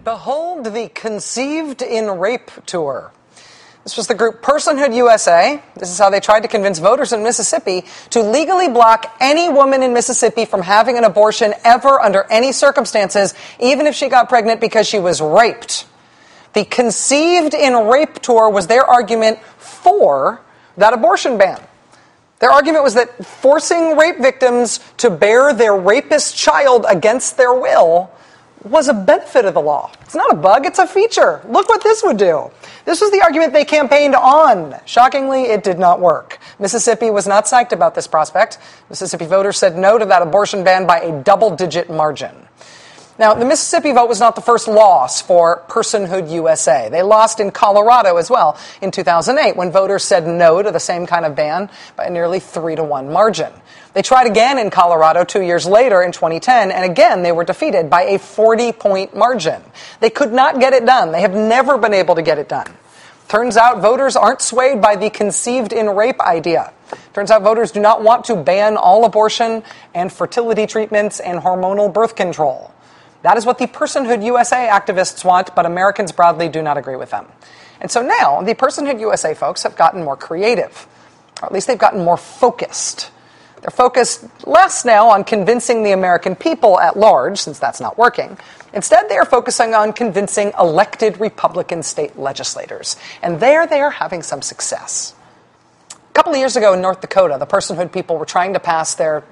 Behold the Conceived in Rape tour. This was the group Personhood USA. This is how they tried to convince voters in Mississippi to legally block any woman in Mississippi from having an abortion ever under any circumstances, even if she got pregnant because she was raped. The Conceived in Rape tour was their argument for that abortion ban. Their argument was that forcing rape victims to bear their rapist child against their will was a benefit of the law. It's not a bug, it's a feature. Look what this would do. This was the argument they campaigned on. Shockingly, it did not work. Mississippi was not psyched about this prospect. Mississippi voters said no to that abortion ban by a double-digit margin. Now, the Mississippi vote was not the first loss for Personhood USA. They lost in Colorado as well in 2008 when voters said no to the same kind of ban by a nearly 3-to-1 margin. They tried again in Colorado 2 years later in 2010, and again they were defeated by a 40-point margin. They could not get it done. They have never been able to get it done. Turns out voters aren't swayed by the conceived in rape idea. Turns out voters do not want to ban all abortion and fertility treatments and hormonal birth control. That is what the Personhood USA activists want, but Americans broadly do not agree with them. And so now the Personhood USA folks have gotten more creative, or at least they've gotten more focused. They're focused less now on convincing the American people at large, since that's not working. Instead, they are focusing on convincing elected Republican state legislators. And there they are having some success. A couple of years ago in North Dakota, the Personhood people were trying to pass their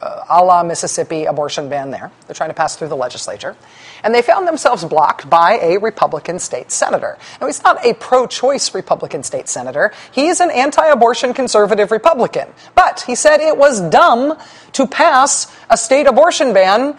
a la Mississippi abortion ban there. They're trying to pass through the legislature. And they found themselves blocked by a Republican state senator. Now, he's not a pro-choice Republican state senator. He's an anti-abortion conservative Republican. But he said it was dumb to pass a state abortion ban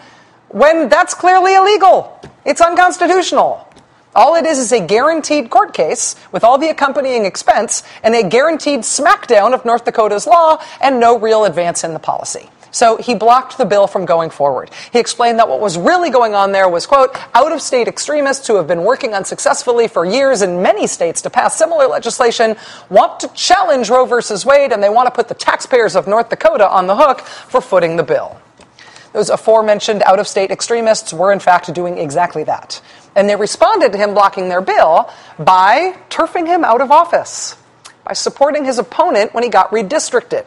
when that's clearly illegal. It's unconstitutional. All it is a guaranteed court case with all the accompanying expense and a guaranteed smackdown of North Dakota's law and no real advance in the policy. So he blocked the bill from going forward. He explained that what was really going on there was, quote, out-of-state extremists who have been working unsuccessfully for years in many states to pass similar legislation want to challenge Roe versus Wade, and they want to put the taxpayers of North Dakota on the hook for footing the bill. Those aforementioned out-of-state extremists were, in fact, doing exactly that. And they responded to him blocking their bill by turfing him out of office, by supporting his opponent when he got redistricted.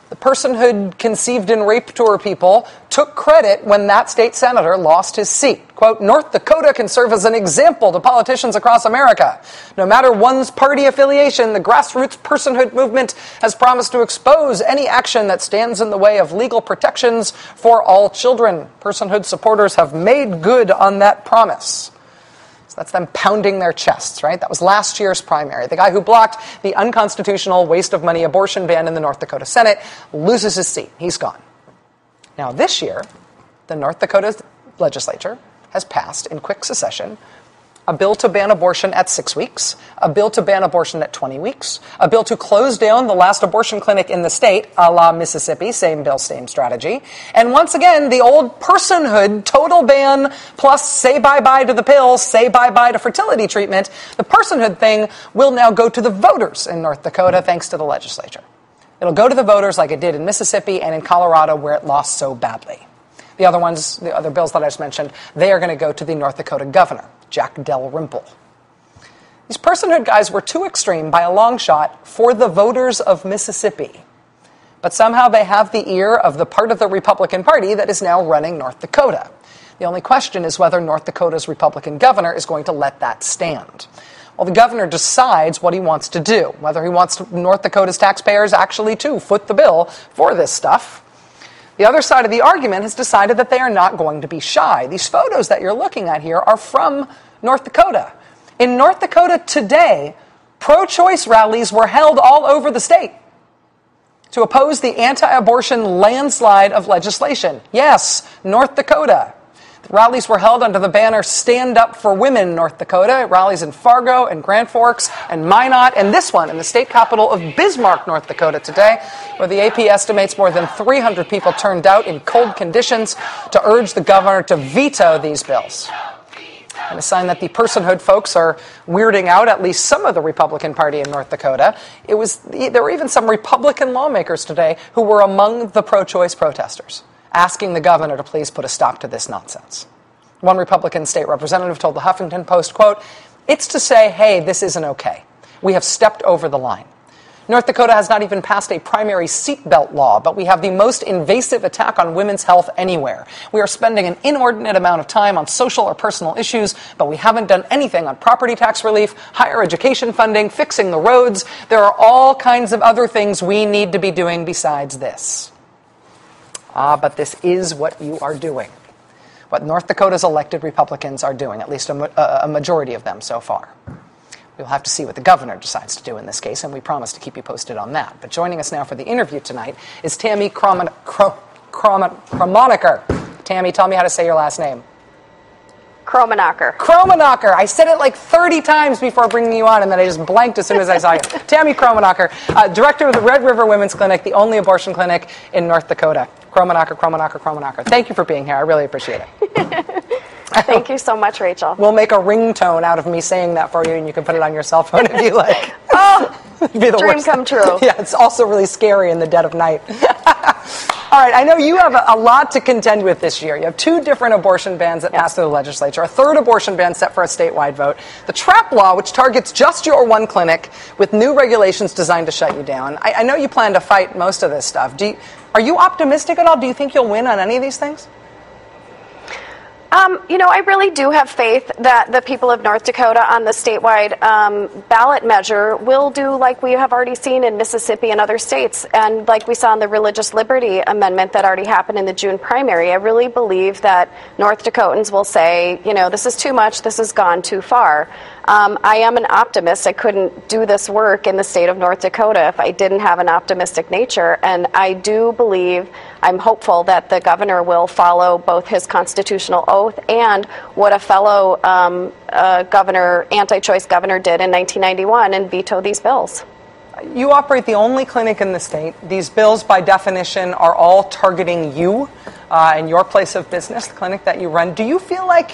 The Personhood Conceived in Rape tour people took credit when that state senator lost his seat. Quote, North Dakota can serve as an example to politicians across America. No matter one's party affiliation, the grassroots personhood movement has promised to expose any action that stands in the way of legal protections for all children. Personhood supporters have made good on that promise. That's them pounding their chests, right? That was last year's primary. The guy who blocked the unconstitutional waste of money abortion ban in the North Dakota Senate loses his seat. He's gone. Now this year, the North Dakota legislature has passed in quick succession a bill to ban abortion at 6 weeks, a bill to ban abortion at 20 weeks, a bill to close down the last abortion clinic in the state, a la Mississippi, same bill, same strategy. And once again, the old personhood total ban plus say bye-bye to the pills, say bye-bye to fertility treatment, the personhood thing will now go to the voters in North Dakota thanks to the legislature. It'll go to the voters like it did in Mississippi and in Colorado where it lost so badly. The other ones, the other bills that I just mentioned, they are going to go to the North Dakota governor, Jack Dalrymple. These personhood guys were too extreme by a long shot for the voters of Mississippi. But somehow they have the ear of the part of the Republican Party that is now running North Dakota. The only question is whether North Dakota's Republican governor is going to let that stand. Well, the governor decides what he wants to do, whether he wants North Dakota's taxpayers actually to foot the bill for this stuff. The other side of the argument has decided that they are not going to be shy. These photos that you're looking at here are from North Dakota. In North Dakota today, pro-choice rallies were held all over the state to oppose the anti-abortion landslide of legislation. Yes, North Dakota. The rallies were held under the banner Stand Up for Women North Dakota. Rallies in Fargo and Grand Forks and Minot, and this one in the state capital of Bismarck, North Dakota today, where the AP estimates more than 300 people turned out in cold conditions to urge the governor to veto these bills. And a sign that the personhood folks are weirding out at least some of the Republican Party in North Dakota. There were even some Republican lawmakers today who were among the pro-choice protesters, asking the governor to please put a stop to this nonsense. One Republican state representative told the Huffington Post, quote, "It's to say, hey, this isn't okay. We have stepped over the line. North Dakota has not even passed a primary seatbelt law, but we have the most invasive attack on women's health anywhere. We are spending an inordinate amount of time on social or personal issues, but we haven't done anything on property tax relief, higher education funding, fixing the roads. There are all kinds of other things we need to be doing besides this." But this is what you are doing. What North Dakota's elected Republicans are doing, at least a majority of them so far. We'll have to see what the governor decides to do in this case, and we promise to keep you posted on that. But joining us now for the interview tonight is Tammy Kromanacher. Tammy, tell me how to say your last name. Kromanacher. Kromanacher. I said it like 30 times before bringing you on, and then I just blanked as soon as I saw you. Tammy Kromanacher, director of the Red River Women's Clinic, the only abortion clinic in North Dakota. Kromanacher. Thank you for being here. I really appreciate it. Thank you so much, Rachel. We'll make a ringtone out of me saying that for you, and you can put it on your cell phone if you like. Oh, be the dream worst. come true. Yeah, it's also really scary in the dead of night. All right, I know you have a lot to contend with this year. You have 2 different abortion bans that passed through the legislature, a 3rd abortion ban set for a statewide vote, the TRAP law, which targets just your one clinic with new regulations designed to shut you down. I know you plan to fight most of this stuff. Are you optimistic at all? Do you think you'll win on any of these things? I really do have faith that the people of North Dakota on the statewide ballot measure will do like we have already seen in Mississippi and other states, and like we saw in the Religious Liberty Amendment that already happened in the June primary. I really believe that North Dakotans will say, this is too much, this has gone too far. I am an optimist. I couldn't do this work in the state of North Dakota if I didn't have an optimistic nature, and I do believe, I'm hopeful that the governor will follow both his constitutional oath and what a fellow anti-choice governor did in 1991 and veto these bills. You operate the only clinic in the state. These bills, by definition, are all targeting you and your place of business, the clinic that you run. Do you feel like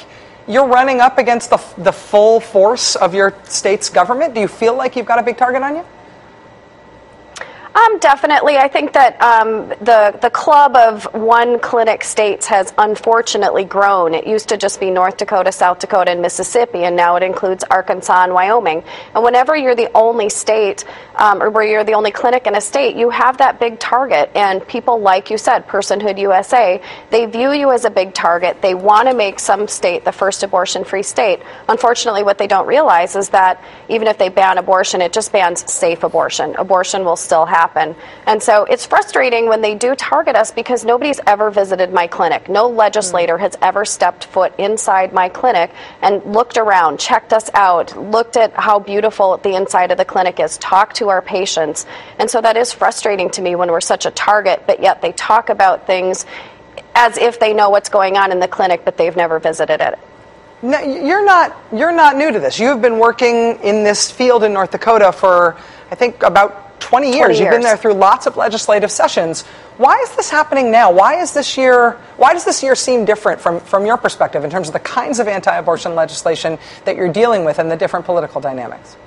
you're running up against the full force of your state's government? Do you feel like you've got a big target on you? Definitely. I think that the club of one clinic states has unfortunately grown. It used to just be North Dakota, South Dakota, and Mississippi, and now it includes Arkansas and Wyoming. And whenever you're the only state, or where you're the only clinic in a state, you have that big target. And people, like you said, Personhood USA, they view you as a big target. They want to make some state the first abortion-free state. Unfortunately, what they don't realize is that even if they ban abortion, it just bans safe abortion. Abortion will still happen. And so it's frustrating when they do target us because nobody's ever visited my clinic. No legislator has ever stepped foot inside my clinic and looked around, checked us out, looked at how beautiful the inside of the clinic is, talked to our patients. And so that is frustrating to me when we're such a target, but yet they talk about things as if they know what's going on in the clinic, but they've never visited it. No, you're not new to this. You've been working in this field in North Dakota for, I think, about 20 years. You've been there through lots of legislative sessions. Why is this happening now? Why does this year seem different from your perspective in terms of the kinds of anti-abortion legislation that you're dealing with and the different political dynamics?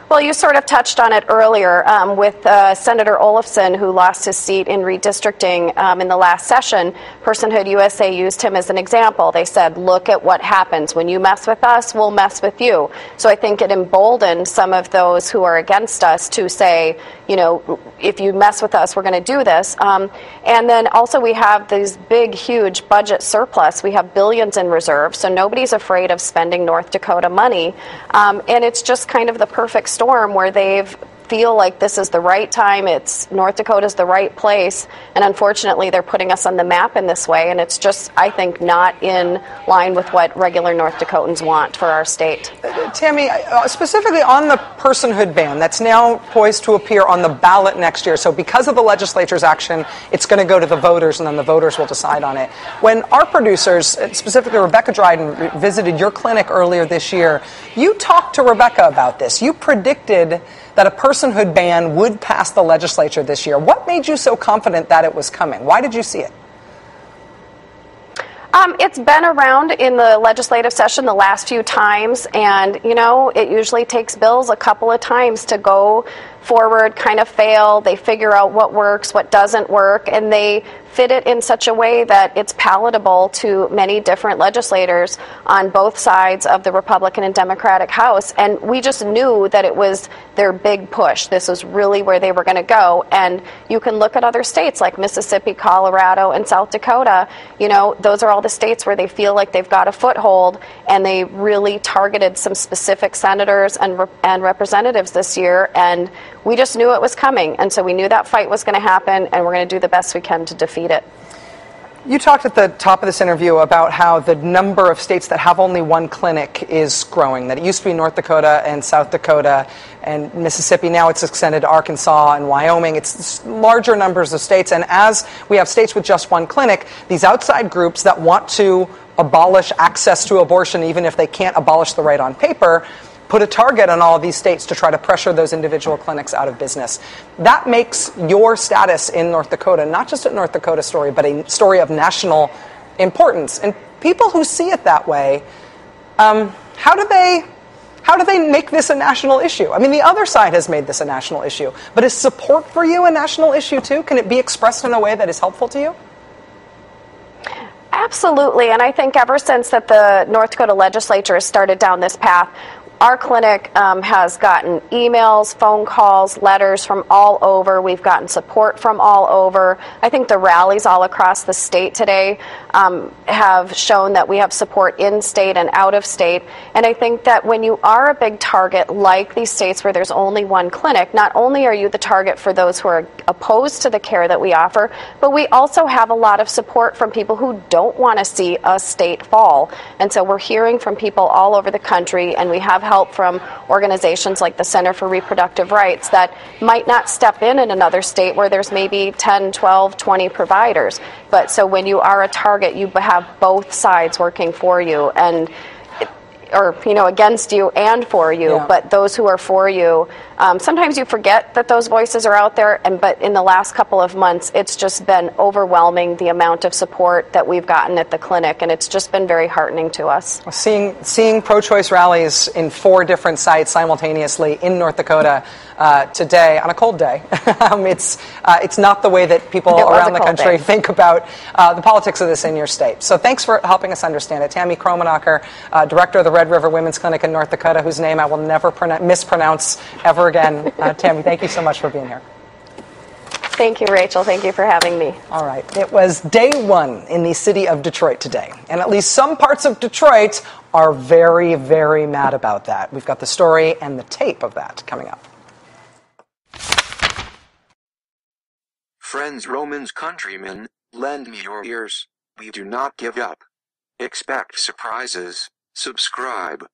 Well, you sort of touched on it earlier with Senator Olafson, who lost his seat in redistricting in the last session. Personhood USA used him as an example. They said, look at what happens. When you mess with us, we'll mess with you. So I think it emboldened some of those who are against us to say, if you mess with us, we're going to do this. And then also we have these big, huge budget surplus. We have billions in reserve, so nobody's afraid of spending North Dakota money. And it's just kind of the perfect storm where they feel like this is the right time, North Dakota's the right place, and unfortunately they're putting us on the map in this way, and it's just, I think, not in line with what regular North Dakotans want for our state. Tammy, specifically on the personhood ban that's now poised to appear on the ballot next year, so because of the legislature's action, it's going to go to the voters, and then the voters will decide on it. When our producers, specifically Rebecca Dryden, visited your clinic earlier this year, you talked to Rebecca about this. You predicted that a personhood ban would pass the legislature this year. What made you so confident that it was coming? Why did you see it? It's been around in the legislative session the last few times, and, it usually takes bills a couple of times to go forward kind of fail. They figure out what works, what doesn't work, and they fit it in such a way that it's palatable to many different legislators on both sides of the Republican and Democratic House. And we just knew that it was their big push. This was really where they were going to go. And you can look at other states like Mississippi, Colorado, and South Dakota. You know, those are all the states where they feel like they've got a foothold, and they really targeted some specific senators and representatives this year. And we just knew it was coming. And so we knew that fight was going to happen, and we're going to do the best we can to defeat it. You talked at the top of this interview about how the number of states that have only one clinic is growing, that it used to be North Dakota and South Dakota and Mississippi. Now it's extended to Arkansas and Wyoming. It's larger numbers of states. And as we have states with just one clinic, these outside groups that want to abolish access to abortion, even if they can't abolish the right on paper, put a target on all of these states to try to pressure those individual clinics out of business. That makes your status in North Dakota not just a North Dakota story, but a story of national importance. And people who see it that way, how do they make this a national issue? I mean, the other side has made this a national issue, but is support for you a national issue too? Can it be expressed in a way that is helpful to you? Absolutely, and I think ever since that the North Dakota legislature has started down this path, our clinic has gotten emails, phone calls, letters from all over. We've gotten support from all over. I think the rallies all across the state today have shown that we have support in state and out of state. And I think that when you are a big target like these states where there's only one clinic, not only are you the target for those who are opposed to the care that we offer, but we also have a lot of support from people who don't want to see a state fall. And so we're hearing from people all over the country, and we have help from organizations like the Center for Reproductive Rights that might not step in another state where there's maybe 10, 12, 20 providers. But so when you are a target, you have both sides working for you, and or, you know, against you and for you. Yeah. But those who are for you, sometimes you forget that those voices are out there. But in the last couple of months, it's just been overwhelming, the amount of support that we've gotten at the clinic, and it's just been very heartening to us. Seeing pro-choice rallies in 4 different sites simultaneously in North Dakota today on a cold day, it's not the way that people around the country think about the politics of this in your state. So thanks for helping us understand it. Tammy Kromenacher, director of the Red River Women's Clinic in North Dakota, whose name I will never mispronounce ever again. Tammy, thank you so much for being here. Thank you, Rachel. Thank you for having me. All right. It was day 1 in the city of Detroit today. And at least some parts of Detroit are very, very mad about that. We've got the story and the tape of that coming up. Friends, Romans, countrymen, lend me your ears. We do not give up. Expect surprises. Subscribe.